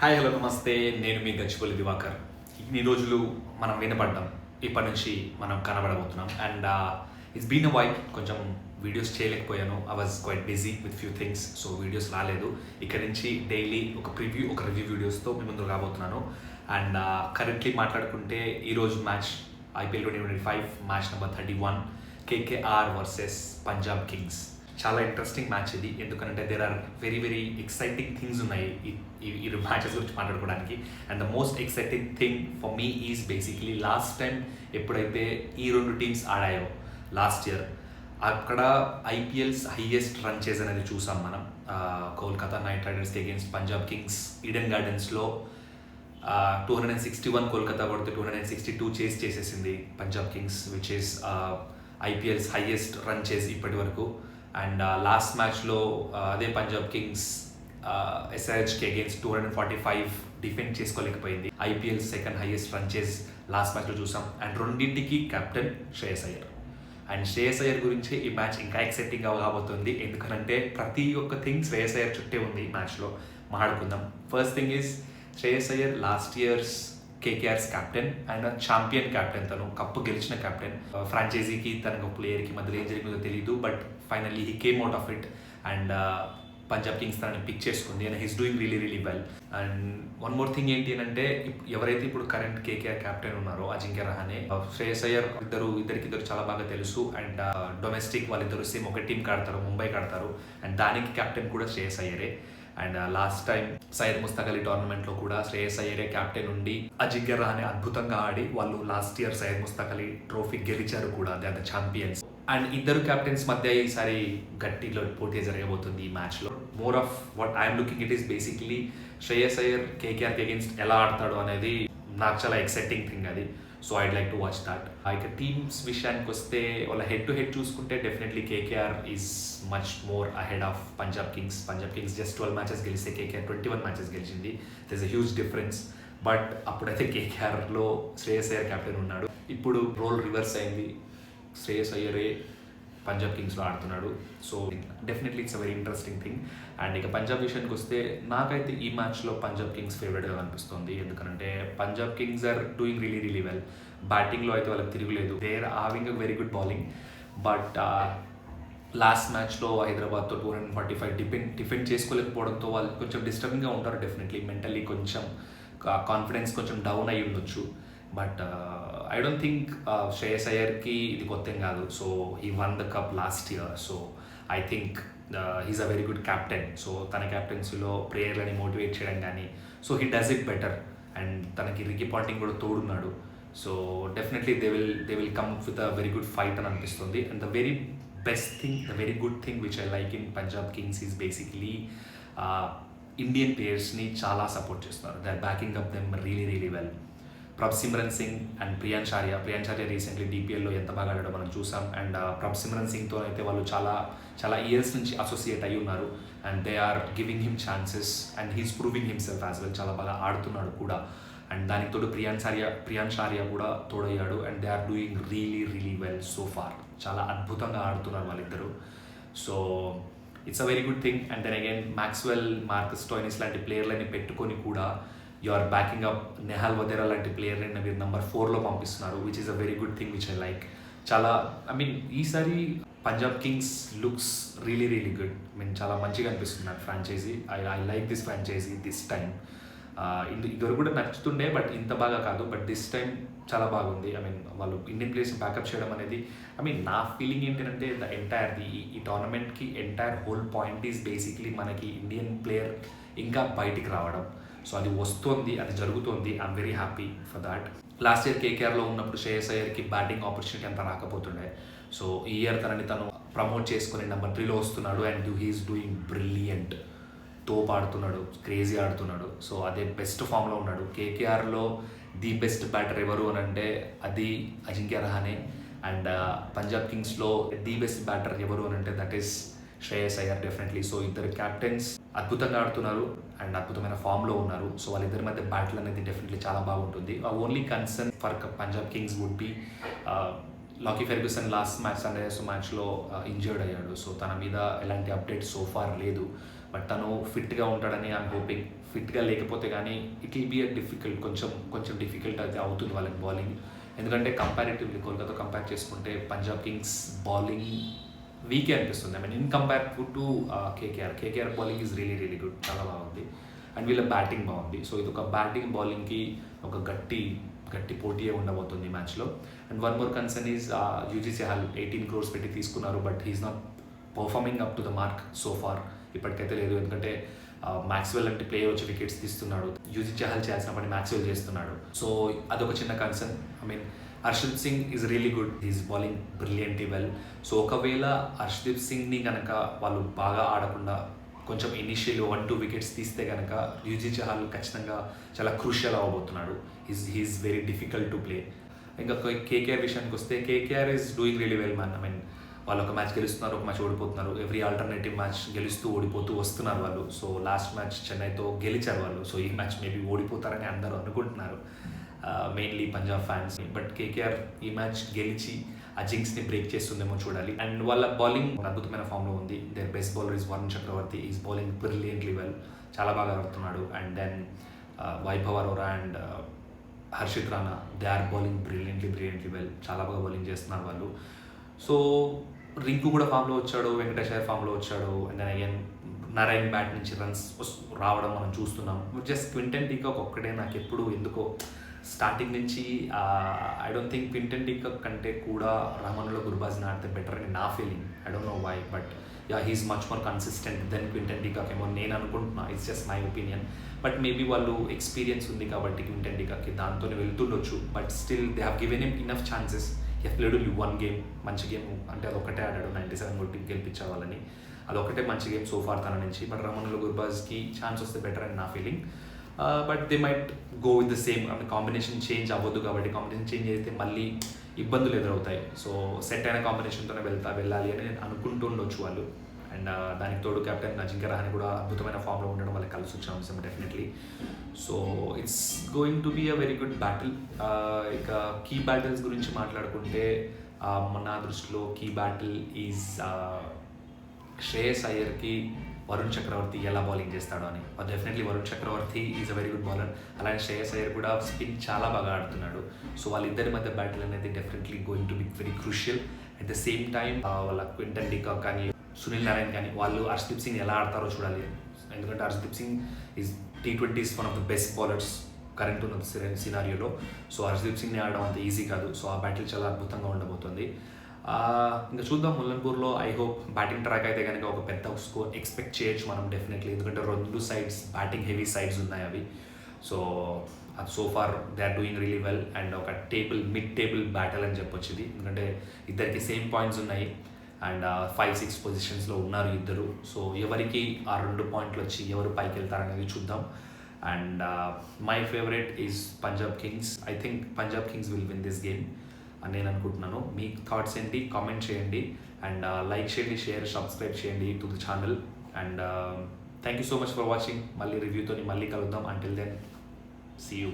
Hi hello నమస్తే. నేను మీ గచ్చిబౌలి దివాకర్. ఇన్ని రోజులు మనం వినపడ్డాం, ఇప్పటి నుంచి మనం కనబడబోతున్నాం. And it's been a while. కొంచెం వీడియోస్ చేయలేకపోయాను. I was quite busy with few things, so videos రాలేదు. ఇక్కడ నుంచి డైలీ ఒక రివ్యూ వీడియోస్తో మీ ముందు రాబోతున్నాను. అండ్ కరెంట్లీ మాట్లాడుకుంటే ఈరోజు match IPL 2025 match number 31 KKR versus Punjab Kings. చాలా ఇంట్రెస్టింగ్ మ్యాచ్ ఇది. ఎందుకంటే there are very exciting things ఉన్నాయి ఈ మ్యాచెస్ గురించి మాట్లాడుకోవడానికి. And the most exciting thing for me is basically last time ఎప్పుడైతే ఈ రెండు టీమ్స్ ఆడాయో లాస్ట్ ఇయర్, అక్కడ IPL's హైయెస్ట్ రన్ చేజ్ అనేది చూసాం మనం. కోల్కతా నైట్ రైడర్స్కి అగేన్స్ట్ పంజాబ్ కింగ్స్ ఈడెన్ గార్డెన్స్లో 261 కోల్కతా కొడితే 262 చేసేసింది Punjab Kings, which is IPL's highest run chase ఇప్పటి వరకు. అండ్ లాస్ట్ మ్యాచ్లో అదే పంజాబ్ కింగ్స్ SRHకి అగేన్స్ట్ 245 డిఫెండ్ చేసుకోలేకపోయింది. IPL second highest run chase last మ్యాచ్లో చూసాం. అండ్ రెండింటికి కెప్టెన్ శ్రేయస్ అయ్యర్. అండ్ శ్రేయస్ అయ్యర్ గురించి ఈ మ్యాచ్ ఇంకా ఎక్సైటింగ్గా కాబోతుంది. ఎందుకంటే ప్రతి ఒక్క థింగ్ శ్రేయస్ అయ్యర్ చుట్టే ఉంది ఈ మ్యాచ్లో. మాట్లాడుకుందాం. First thing is Shreyas Iyer last years KKR's captain and champion captain. తను కప్పు గెలిచిన కెప్టెన్. ఫ్రాంచైజీకి తనకు ప్లేయర్కి మధ్యలో ఏం జరిగిందో తెలియదు, but finally he came out of it. And Punjab Kings తనని పిక్ చేసుకుంది and he's doing really well. And one more thing ఏంటి అంటే, ఎవరైతే ఇప్పుడు కరెంట్ KKR కెప్టెన్ ఉన్నారో అజింక్య రహానే, శ్రేయస్ అయ్యర్ ఇద్దరికిద్దరు చాలా బాగా తెలుసు. అండ్ డొమెస్టిక్ వాళ్ళిద్దరు సేమ్ ఒక టీం ఆడతారు, ముంబైకి ఆడతారు. అండ్ దానికి కెప్టెన్ కూడా శ్రేయస్ అయ్యరే. And last time Syed Mushtaq Ali టోర్నమెంట్లో కూడా శ్రేయస్ అయ్యరే కెప్టెన్ ఉండి అజింక్య రహానే అద్భుతంగా ఆడి వాళ్ళు last year Syed Mushtaq Ali trophy గెలిచారు కూడా, they are the champions. And ఇద్దరు కెప్టెన్స్ మధ్య ఈసారి గట్టిలో పోటీ జరగబోతుంది ఈ మ్యాచ్లో. More of what I'm looking it is basically Shreyas Iyer KKRకి అగేన్స్ట్ ఎలా ఆడతాడు అనేది నాకు చాలా ఎక్సైటింగ్ థింగ్ అది. So I'd like to watch that. ఇక టీమ్స్ విషయానికి వస్తే వాళ్ళ హెడ్ టు హెడ్ చూసుకుంటే definitely KKR is much more ahead of Punjab Kings. Punjab Kings just 12 matches గెలిస్తే KKR 21 మ్యాచెస్ గెలిచింది. There is a huge difference. But అప్పుడైతే KKRలో శ్రేయస్ అయ్యర్ కెప్టెన్ ఉన్నాడు. ఇప్పుడు రోల్ రివర్స్ అయింది, శ్రేయస్ అయ్యరే పంజాబ్ కింగ్స్లో ఆడుతున్నాడు. So definitely it's a very interesting thing. And ఇక పంజాబ్ విషయానికి వస్తే నాకైతే ఈ మ్యాచ్లో పంజాబ్ కింగ్స్ ఫేవరెట్గా అనిపిస్తుంది. ఎందుకంటే Punjab Kings are doing really well. బ్యాటింగ్లో అయితే వాళ్ళకి తిరుగులేదు. They are having a very good bowling. But last మ్యాచ్లో హైదరాబాద్తో 245 డిఫెండ్ చేసుకోలేకపోవడంతో వాళ్ళు కొంచెం డిస్టర్బింగ్గా ఉంటారు. డెఫినెట్లీ మెంటల్లీ కొంచెం కాన్ఫిడెన్స్ కొంచెం డౌన్ అయ్యి ఉండొచ్చు. But I don't think Shreyas అయ్యర్కి ఇది కొత్త ఏం కాదు. So he won the cup last year. So I think he's a very good captain. So తన కెప్టెన్సీలో ప్లేయర్లని మోటివేట్ చేయడం కానీ, so he does it better. And తనకి రికీ పాంటింగ్ కూడా తోడున్నాడు. So definitely they will come with a very good fight అని అనిపిస్తుంది. And the very best thing, the very good thing which I like in Punjab Kings is basically Indian ప్లేయర్స్ని చాలా support చేస్తున్నారు. They are backing up them really well. Prabhsimran Singh and Priyansh Arya recently DPLలో ఎంత బాగా ఆడాడో మనం చూసాం. అండ్ ప్రభ్సిమ్రన్ సింగ్తో అయితే వాళ్ళు చాలా ఇయర్స్ నుంచి అసోసియేట్ అయ్యి ఉన్నారు. And they are giving him chances and he's proving himself as well. చాలా బాగా ఆడుతున్నాడు కూడా. అండ్ దానికి తోడు ప్రియాన్స్ ఆర్య కూడా తోడయ్యాడు. And they are doing really well so far. చాలా అద్భుతంగా ఆడుతున్నారు వాళ్ళిద్దరు. So it's a very good thing. And then again Maxwell, Marcus Stoinis లాంటి ప్లేయర్లని పెట్టుకొని కూడా you are backing up Nehal Wadhera లాంటి ప్లేయర్ని మీరు నెంబర్ 4లో పంపిస్తున్నారు, which is a very good thing which I like. ఈసారి Punjab Kings looks really good. చాలా మంచిగా అనిపిస్తుంది నాకు franchise. I like this franchise this time. ఇదివరకు కూడా నచ్చుతుండే, బట్ ఇంత బాగా కాదు. బట్ దిస్ టైం చాలా బాగుంది. వాళ్ళు ఇండియన్ ప్లేయర్స్ బ్యాకప్ చేయడం అనేది, నా ఫీలింగ్ ఏంటంటే ఈ టోర్నమెంట్కి entire whole point is basically మనకి ఇండియన్ ప్లేయర్ ఇంకా బయటికి రావడం. సో అది వస్తుంది, అది జరుగుతుంది. I'm very happy for that. Last year KKRలో ఉన్నప్పుడు శ్రేయస్ అయ్యర్కి బ్యాటింగ్ ఆపర్చునిటీ అంత రాకపోతుండే. సో ఈ ఇయర్ తను ప్రమోట్ చేసుకుని నెంబర్ 3లో వస్తున్నాడు. And he's doing brilliant. తోపు ఆడుతున్నాడు, క్రేజీ ఆడుతున్నాడు. సో అదే బెస్ట్ ఫామ్లో ఉన్నాడు. KKRలో ది బెస్ట్ బ్యాటర్ ఎవరు అని అంటే అది అజింక్య రహానే. అండ్ పంజాబ్ కింగ్స్లో ది బెస్ట్ బ్యాటర్ ఎవరు అని అంటే that is Shreyas Iyer definitely. So ఇద్దరు క్యాప్టెన్స్ అద్భుతంగా ఆడుతున్నారు అండ్ అద్భుతమైన ఫామ్లో ఉన్నారు. సో వాళ్ళిద్దరి మధ్య బ్యాటిల్ అనేది డెఫినెట్లీ చాలా బాగుంటుంది. Only concern for Punjab Kings would be Lockie Ferguson last మ్యాచ్లో ఇంజర్డ్ అయ్యాడు. సో తన మీద ఎలాంటి అప్డేట్ సో ఫార్ లేదు. బట్ తను ఫిట్గా ఉంటాడని ఐఎమ్ హోపింగ్. ఫిట్గా లేకపోతే కానీ ఇట్ విల్ బీ డిఫికల్ట్, కొంచెం డిఫికల్ట్ అయితే అవుతుంది వాళ్ళకి బౌలింగ్. ఎందుకంటే కంపారిటివ్లీ కోల్కతా కంపేర్ చేసుకుంటే పంజాబ్ కింగ్స్ బౌలింగ్ వీకే అనిపిస్తుంది. I mean in compare to KKR bowling is really good, చాలా బాగుంది. అండ్ వీళ్ళ బ్యాటింగ్ బాగుంది. సో ఇది ఒక బ్యాటింగ్ బౌలింగ్కి ఒక గట్టి పోటీయే ఉండబోతుంది ఈ మ్యాచ్లో. And one more concern is Yuzi Chahal 18 crores పెట్టి తీసుకున్నారు, but he's not performing up to the mark so far. ఇప్పటికైతే లేదు, ఎందుకంటే మ్యాక్స్వెల్ అంటే ప్లేయర్ వచ్చి వికెట్స్ తీస్తున్నాడు, యూజీ చహల్ చేయాల్సిన పని మ్యాక్స్వెల్ చేస్తున్నాడు. సో అదొక చిన్న concern. I mean Harshdeep Singh is really good, is bowling brilliantly well. So ఒకవేళ హర్షదీప్ సింగ్ని కనుక వాళ్ళు బాగా ఆడకుండా కొంచెం ఇనిషియల్ 1-2 వికెట్స్ తీస్తే కనుక యూజీ చహల్ ఖచ్చితంగా చాలా క్రూషియల్ అవ్వబోతున్నాడు. He's very difficult to play. ఇంకా కేకేఆర్ విషయానికి వస్తే KKR is doing really well man. I mean వాళ్ళు ఒక మ్యాచ్ గెలుస్తున్నారు, ఒక మ్యాచ్ ఓడిపోతున్నారు, ఎవ్రీ ఆల్టర్నేటివ్ మ్యాచ్ గెలుస్తూ ఓడిపోతూ వస్తున్నారు వాళ్ళు. సో లాస్ట్ మ్యాచ్ చెన్నైతో గెలిచారు వాళ్ళు. సో ఈ మ్యాచ్ మేబీ ఓడిపోతారని అందరూ అనుకుంటున్నారు, mainly Punjab fans. But KKR ఈ మ్యాచ్ గెలిచి ఆ జింక్స్ని బ్రేక్ చేస్తుందేమో చూడాలి. అండ్ వాళ్ళ బౌలింగ్ అద్భుతమైన ఫామ్లో ఉంది. Their best bowler is Varun Chakravarthy, is bowling brilliantly well, చాలా బాగా ఆడుతున్నాడు. And then Vaibhav Arora and Harshit Rana, they are bowling brilliantly well, చాలా బాగా బౌలింగ్ చేస్తున్నారు వాళ్ళు. సో రింకు కూడా ఫామ్లో వచ్చాడు, వెంకటేష్ అయ్యర్ ఫామ్లో వచ్చాడు. And then again Narine bat నుంచి రన్స్ రావడం మనం చూస్తున్నాం. జస్ట్ క్వింటన్ డీకాక్ ఒక్కటే నాకు ఎప్పుడు ఎందుకో స్టార్టింగ్ నుంచి I don't think Quinton de Kock కంటే కూడా రమణలో గుర్బాజ్ని ఆడితే బెటర్ అని నా feeling. I don't know why, but yeah he's much more consistent than Quinton de Kock ఏమో నేను అనుకుంటున్నా. It's just my opinion. But maybe వాళ్ళు ఎక్స్పీరియన్స్ ఉంది కాబట్టి క్వింటన్ డీకాక్కి దాంతోనే వెళ్తుండొచ్చు. But still they have given him enough chances. Played one game, మంచి గేమ్ అంటే అదొక్కటే ఆడాడు, 97 కొట్టి గెలిపించే వాళ్ళని. అదొక్కటే మంచి గేమ్ సోఫార్ తన నుంచి. బట్ రమణలో గుర్బాజ్కి ఛాన్స్ వస్తే బెటర్ అని నా feeling. But they might go with the same. అంటే కాంబినేషన్ చేంజ్ అవ్వద్దు కాబట్టి కాంబినేషన్ చేంజ్ అయితే మళ్ళీ ఇబ్బందులు ఎదురవుతాయి. సో సెట్ అయిన కాంబినేషన్తోనే వెళ్ళాలి అని అనుకుంటుండొచ్చు వాళ్ళు. అండ్ దానికి తోడు కెప్టెన్ అజింక్య రహానే కూడా అద్భుతమైన ఫామ్లో ఉండడం వాళ్ళకి కలిసి వచ్చే అంశం డెఫినెట్లీ. So it's going to be a very good battle. ఇక కీ బ్యాటిల్స్ గురించి మాట్లాడుకుంటే నా దృష్టిలో కీ బ్యాటిల్ ఈజ్ శ్రేయస్ అయ్యర్కి వరుణ్ చక్రవర్తి ఎలా బౌలింగ్ చేస్తాడో అని. Definitely Varun Chakravarthy is a very good bowler, అలాగే శ్రేయస్ అయ్యర్ కూడా స్పిన్ చాలా బాగా ఆడుతున్నాడు. సో వాళ్ళిద్దరి మధ్య బ్యాటిల్ అనేది definitely going to be very crucial. At the same time వాళ్ళ క్వింటన్ డీకాక్ కానీ సునీల్ నారాయణ్ కానీ వాళ్ళు హర్షదీప్ సింగ్ ఎలా ఆడతారో చూడాలి. ఎందుకంటే Harshdeep Singh is T20s one of the best bowlers current ఉన్న సినారియోలో. సో హర్షదీప్ సింగ్ని ఆడడం అంత ఈజీ కాదు. సో ఆ బ్యాటిల్ చాలా అద్భుతంగా ఉండబోతుంది. ఇంకా చూద్దాం ముల్లన్పూర్లో. ఐ హోప్ బ్యాటింగ్ ట్రాక్ అయితే కనుక ఒక పెద్ద స్కోర్ ఎక్స్పెక్ట్ చేయొచ్చు మనం డెఫినెట్లీ. ఎందుకంటే 2 సైడ్స్ బ్యాటింగ్ హెవీ సైడ్స్ ఉన్నాయి అవి. So so far they are doing really well. And ఒక మిడ్ టేబుల్ బ్యాటిల్ అని చెప్పొచ్చు ఇది. ఎందుకంటే ఇద్దరికి సేమ్ పాయింట్స్ ఉన్నాయి అండ్ 5-6 పొజిషన్స్లో ఉన్నారు ఇద్దరు. సో ఎవరికి ఆ 2 పాయింట్లు వచ్చి ఎవరు పైకి వెళ్తారనేది చూద్దాం. And my favourite is Punjab Kings. I think Punjab Kings will win this game అని నేను అనుకుంటున్నాను. మీ థాట్స్ ఏంటి కామెంట్ చేయండి. అండ్ లైక్ చేయండి, షేర్, సబ్స్క్రైబ్ చేయండి to the channel. And thank you so much for watching. మళ్ళీ రివ్యూతో మళ్ళీ కలుద్దాం. Until then see you.